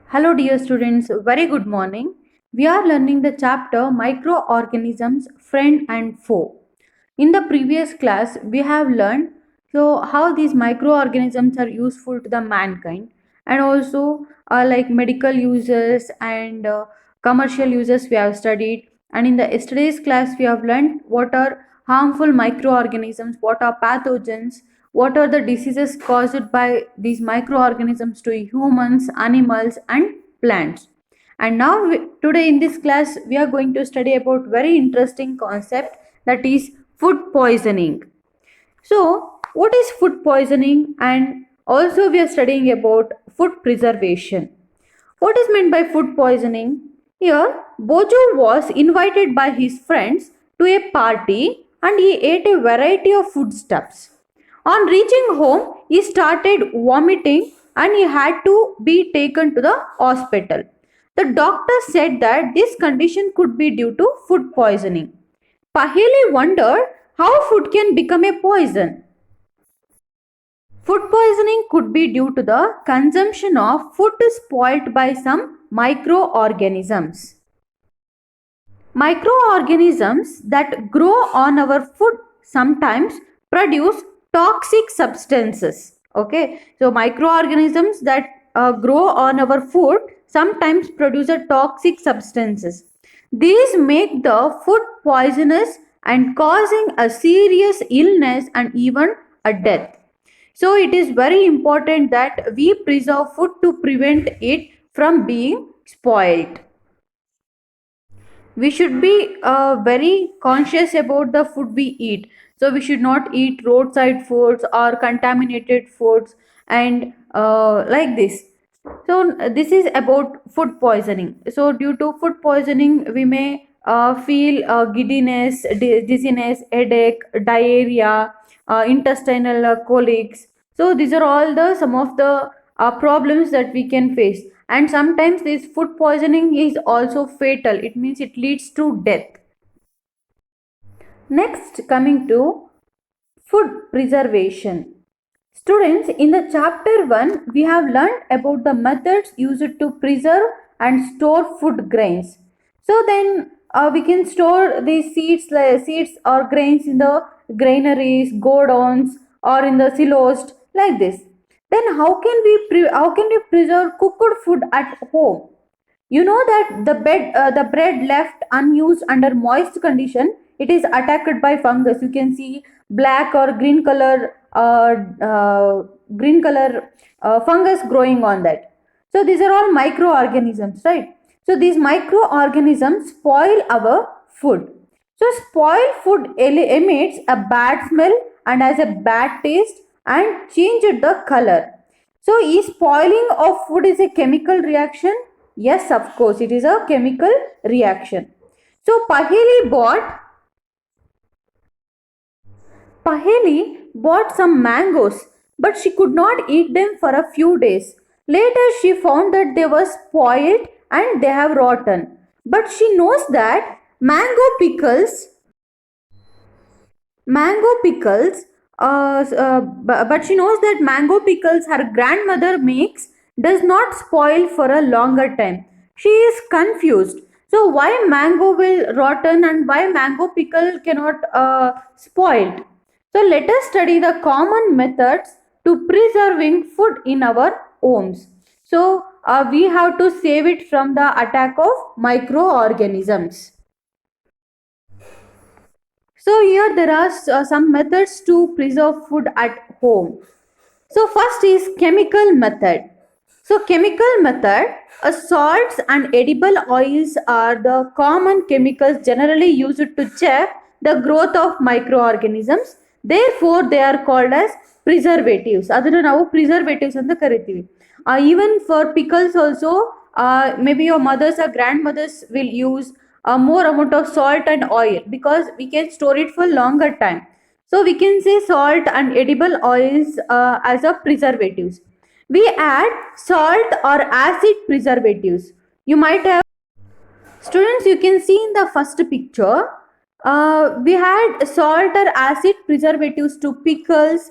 Hello, dear students. Very good morning. We are learning the chapter Microorganisms, Friend and Foe. In the previous class, we have learned how these microorganisms are useful to the mankind, and also like medical uses and commercial uses we have studied. And in the yesterday's class, we have learned what are harmful microorganisms, what are pathogens, what are the diseases caused by these microorganisms to humans, animals, and plants. And now today in this class we are going to study about very interesting concept, that is food poisoning. So what is food poisoning? And also we are studying about food preservation. What is meant by food poisoning? Here, Bojo was invited by his friends to a party and he ate a variety of foodstuffs. On reaching home, he started vomiting and he had to be taken to the hospital. The doctor said that this condition could be due to food poisoning. Paheli wondered how food can become a poison. Food poisoning could be due to the consumption of food spoiled by some microorganisms. Microorganisms that grow on our food sometimes produce toxic substances. Okay, so microorganisms that grow on our food sometimes produce a toxic substances. These make the food poisonous and causing a serious illness and even a death. So it is very important that we preserve food to prevent it from being spoiled. We should be very conscious about the food we eat. So we should not eat roadside foods or contaminated foods and like this. So this is about food poisoning. So due to food poisoning we may feel giddiness, dizziness, headache, diarrhea, intestinal colics. So these are all the some of the problems that we can face. And sometimes this food poisoning is also fatal. It means it leads to death. Next, coming to food preservation. Students, in the chapter 1, we have learned about the methods used to preserve and store food grains. So then we can store these seeds or grains in the granaries, godowns, or in the silos like this. Then how can we preserve cooked food at home? You know that the bread left unused under moist condition, it is attacked by fungus. You can see black or green color fungus growing on that. So these are all microorganisms, right? So these microorganisms spoil our food. So spoiled food emits a bad smell and has a bad taste and change the color. So is spoiling of food is a chemical reaction? Yes, of course, it is a chemical reaction. So Paheli bought some mangoes, but she could not eat them for a few days. Later, she found that they were spoiled and they have rotten. But she knows that mango pickles, but she knows that mango pickles her grandmother makes does not spoil for a longer time. She is confused. So why mango will rotten and why mango pickle cannot spoiled? So let us study the common methods to preserving food in our homes. So we have to save it from the attack of microorganisms. So here there are some methods to preserve food at home. So first is chemical method. So chemical method, salts and edible oils are the common chemicals generally used to check the growth of microorganisms. Therefore, they are called as preservatives. ಅದನ್ನು ನಾವು preservatives ಅಂತ ಕರಿತೀವಿ. Even for pickles also, maybe your mothers or grandmothers will use more amount of salt and oil because we can store it for longer time. So we can say salt and edible oils as a preservatives. we add salt or acid preservatives. You might have students, you can see in the first picture, we had salt or acid preservatives to pickles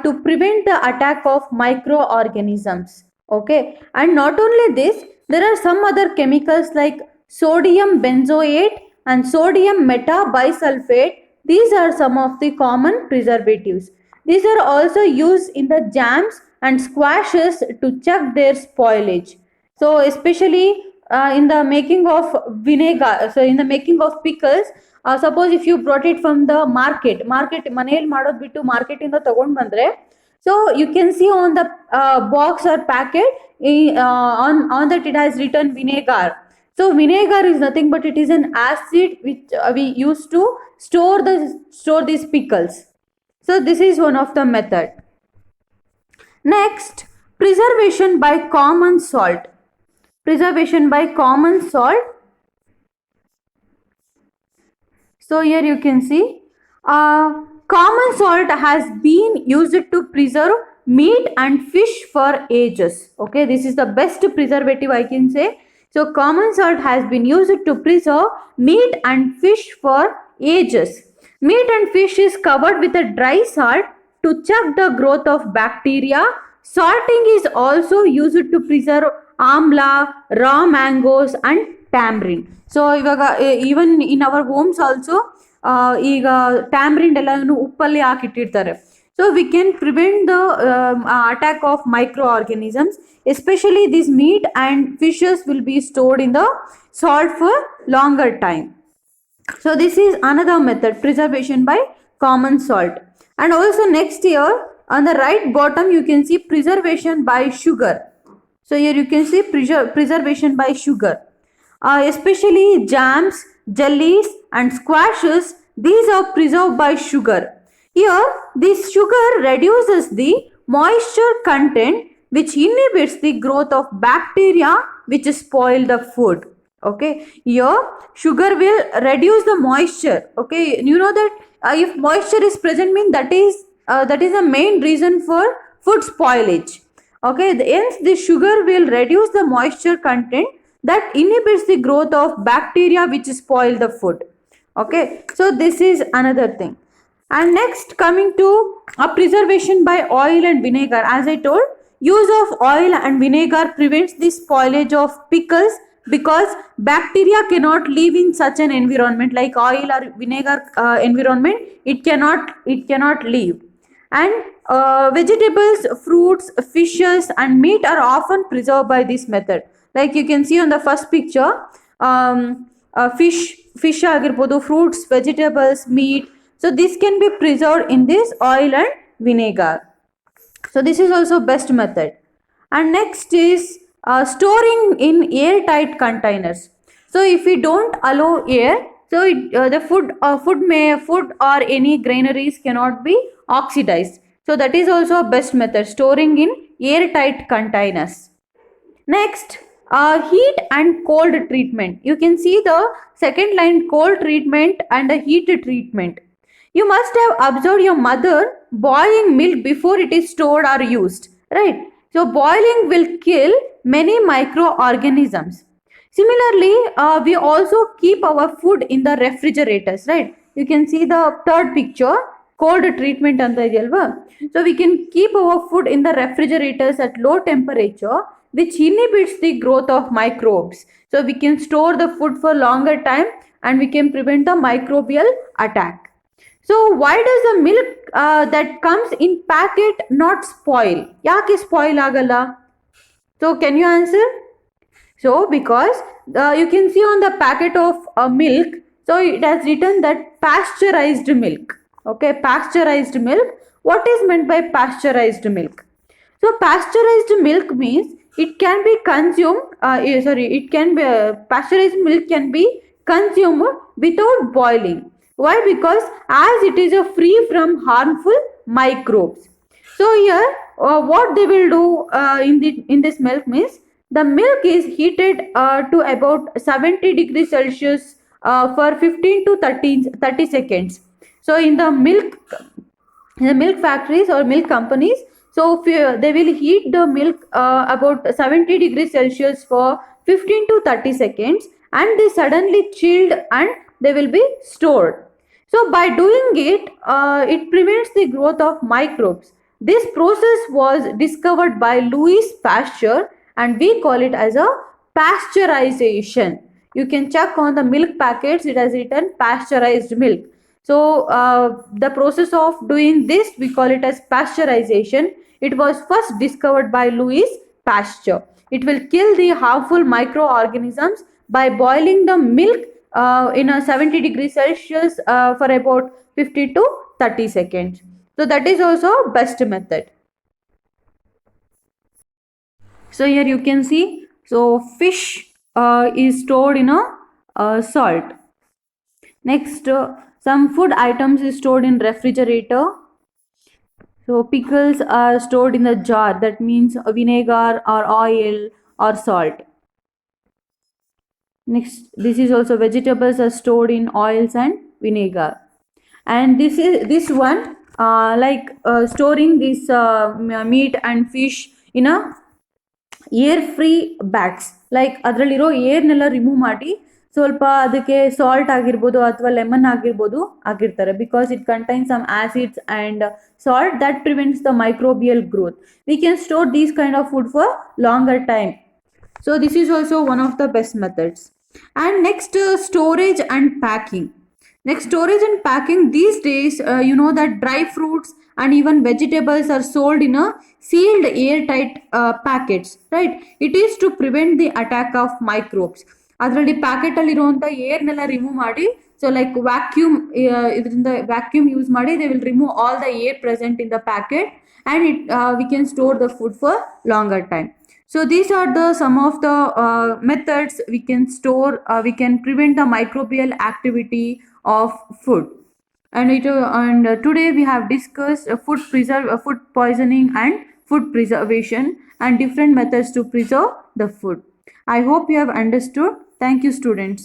to prevent the attack of microorganisms. Okay, and not only this, there are some other chemicals like sodium benzoate and sodium metabisulfate. These are some of the common preservatives. These are also used in the jams and squashes to check their spoilage. So especially in the making of vinegar, so in the making of pickles, suppose if you brought it from the market ಮನೆಯಲ್ಲಿ ಮಾಡೋದು ಬಿಟ್ಟು market ಇಂದ ತಗೊಂಡ್ ಬಂದ್ರೆ, so you can see on the box or packet, on that it has written vinegar. So vinegar is nothing but it is an acid which we use to store these pickles. So this is one of the method. Next, preservation by common salt. Preservation by common salt. So here you can see common salt has been used to preserve meat and fish for ages. Okay, this is the best preservative I can say. So common salt has been used to preserve meat and fish for ages. Meat and fish is covered with a dry salt to check the growth of bacteria. Salting is also used to preserve amla, raw mangoes and tamarind. So ಇವಾಗ even in our homes also ಈಗ tamarind ಎಲ್ಲಾನು ಉಪ್ಪಲ್ಲಿ ಹಾಕಿಟ್ಟಿರ್ತಾರೆ. So we can prevent the attack of microorganisms. Especially these meat and fishes will be stored in the salt for longer time. So this is another method, preservation by common salt. And also next here on the right bottom you can see preservation by sugar. So here you can see preservation by sugar. Especially jams, jellies and squashes, these are preserved by sugar. Here this sugar reduces the moisture content which inhibits the growth of bacteria which spoil the food. Okay, here sugar will reduce the moisture. Okay, you know that if moisture is present, mean that is the main reason for food spoilage. Okay, hence the sugar will reduce the moisture content that inhibits the growth of bacteria which spoil the food. Okay, so this is another thing. And next, coming to a preservation by oil and vinegar. As I told, use of oil and vinegar prevents the spoilage of pickles because bacteria cannot live in such an environment like oil or vinegar environment. It cannot live. And vegetables, fruits, fishes and meat are often preserved by this method. Like you can see on the first picture, fish ಆಗಿರ್ಬೋದು, fruits, vegetables, meat. So this can be preserved in this oil and vinegar. So this is also best method. And next is storing in airtight containers. So if we don't allow air, so the food or any granaries cannot be oxidized. So that is also a best method, storing in airtight containers. Next, heat and cold treatment. You can see the second line, cold treatment and the heat treatment. You must have observed your mother boiling milk before it is stored or used, right? So boiling will kill many microorganisms. Similarly, we also keep our food in the refrigerators, right? You can see the third picture, cold treatment anta ideyalva. So we can keep our food in the refrigerators at low temperature, which inhibits the growth of microbes. So we can store the food for longer time and we can prevent the microbial attack. So why does the milk that comes in packet not spoil? Yake spoil agala? So can you answer? So because you can see on the packet of milk, so it has written that pasteurized milk. Okay, pasteurized milk. What is meant by pasteurized milk? So pasteurized milk means it can be consumed, pasteurized milk can be consumed without boiling. Why? Because as it is free from harmful microbes. So here what they will do in this milk means the milk is heated to about 70 degrees Celsius for 15 to 30 seconds. So in the milk factories or milk companies, So they will heat the milk about 70 degrees Celsius for 15 to 30 seconds, and they suddenly chilled and they will be stored. So by doing it, it prevents the growth of microbes. This process was discovered by Louis Pasteur, and we call it as a pasteurization. You can check on the milk packets, it has written pasteurized milk. So the process of doing this, we call it as pasteurization. It was first discovered by Louis Pasteur. It will kill the harmful microorganisms by boiling the milk in a 70 degrees Celsius for about 50 to 30 seconds. So that is also best method. So here you can see, so fish is stored in a salt. Next, some food items is stored in refrigerator. So pickles are stored in the jar, that means vinegar or oil or salt. Next, this is also vegetables are stored in oils and vinegar. And this one storing this meat and fish in a air free bags, like ಅದರಲ್ಲಿರೋ ಏರ್ನೆಲ್ಲ remove ಮಾಡಿ ಸ್ವಲ್ಪ ಅದಕ್ಕೆ salt ಆಗಿರ್ಬೋದು ಅಥವಾ lemon ಆಗಿರ್ಬೋದು ಆಗಿರ್ತಾರೆ, because it contain some acids and salt that prevents the microbial growth. We can store these kind of food for longer time. So this is also one of the best methods. And next, storage and packing. Next, storage and packing. These days, you know that dry fruits and even vegetables are sold in a sealed airtight packets, right? It is to prevent the attack of microbes. ಅದರಲ್ಲಿ packet ಅಲ್ಲಿ ಇರುವಂತ ಏರ್ನೆಲ್ಲ remove ಮಾಡಿ, so like vacuum, ಇದರಿಂದ vacuum use ಮಾಡಿ they will remove all the air present in the packet, and we can store the food for longer time. So these are the some of the methods we can store, we can prevent the microbial activity of food. And today we have discussed food poisoning and food preservation and different methods to preserve the food. I hope you have understood. Thank you, students.